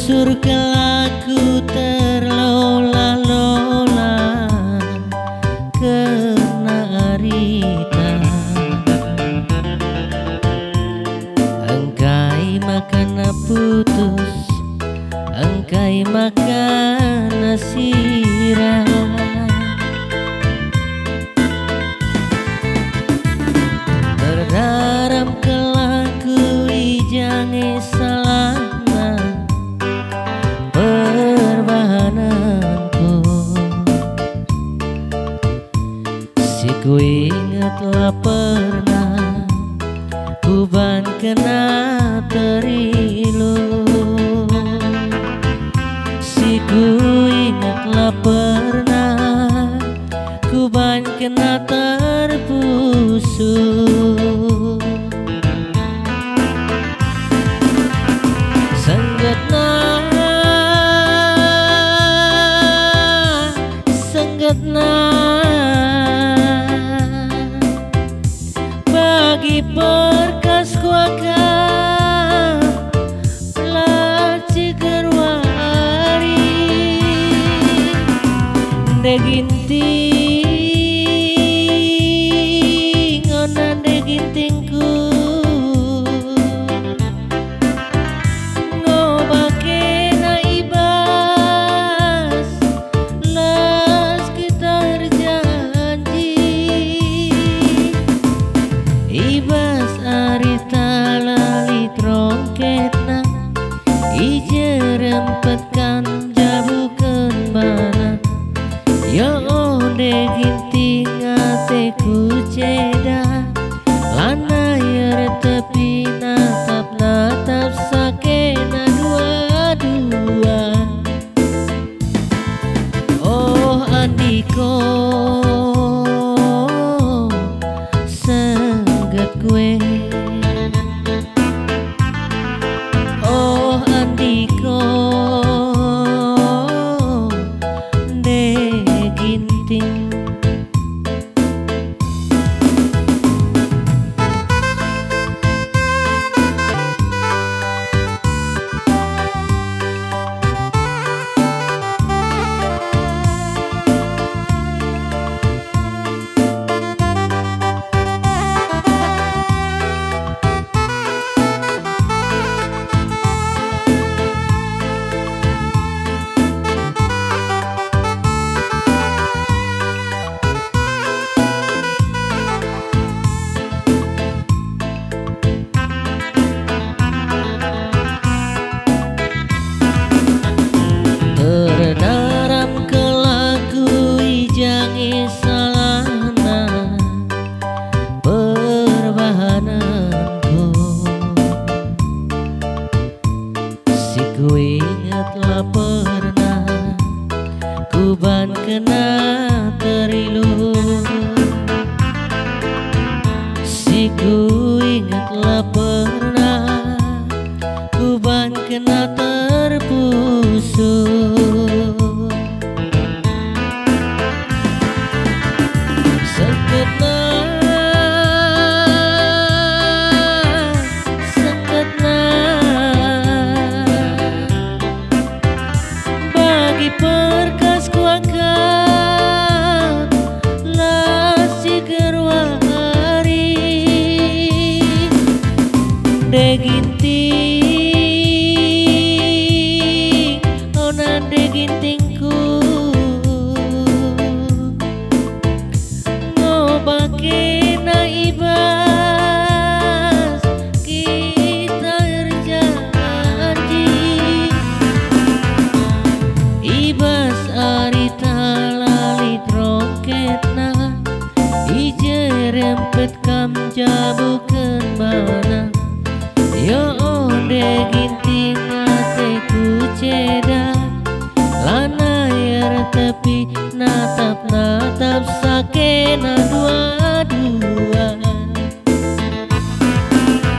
Surgaku terlola-lola kena arita. Engkai makan putus, engkai makan sirah. Terdaram kelaku ijange salahna perbahananku. Si ku ingatlah pernah kuban kena terilu. Si ku ingatlah pernah kuban kena terpusuk. Senggetna bagi perkas kuakan pelaci gerwari deginting onan degintingku ngobake na ibas las kita janji ibas arita lali trongketna ije rempetkan jabukeun bana. Ya onde ginting ateku ceda lanayar tepi natap sakena dua-dua. Oh Andiko sengget gue. Oh Andiko ginting. Terdaram kelaku ijange salahna perbahananku. Si ku ingatlah pernah kuban kena terilu. Si ku ingatlah pernah kuban kena terpusuk. Senggetna bagi perkas kuangkat lasi gerwari deginting onan degintingku ngobake na ibas kita janji ibas arita lali trongketna ije rempet kam jabukeun bana. Ya onde ginting ateku ceda lanayar tepi natap sakena dua-dua.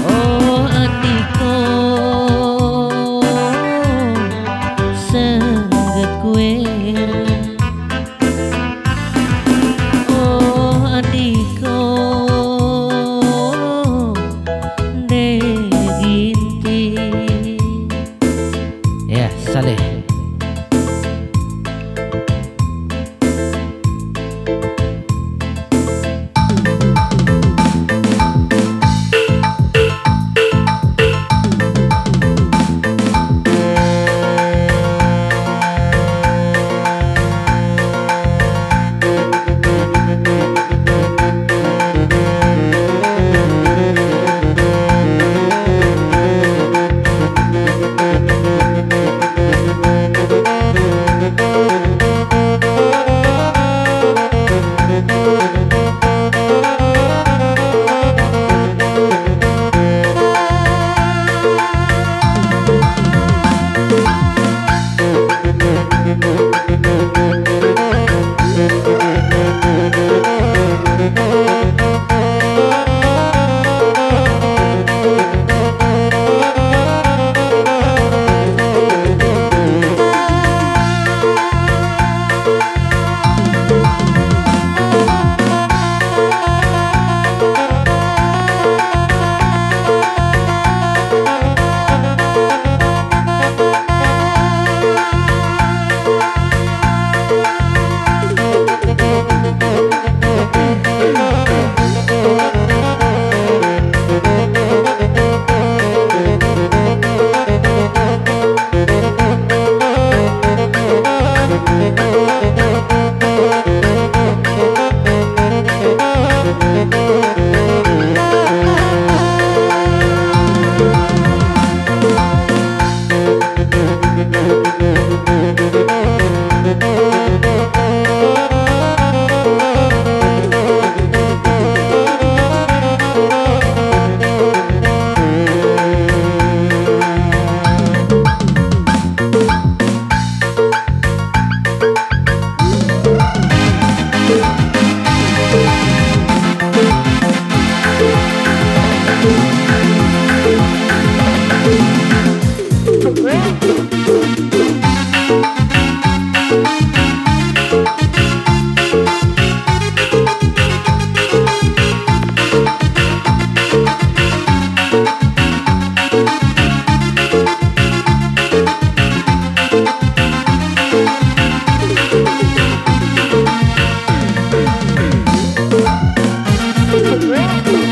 Oh Andiko sengget kue. Oh Andiko deginting. Yes. Ati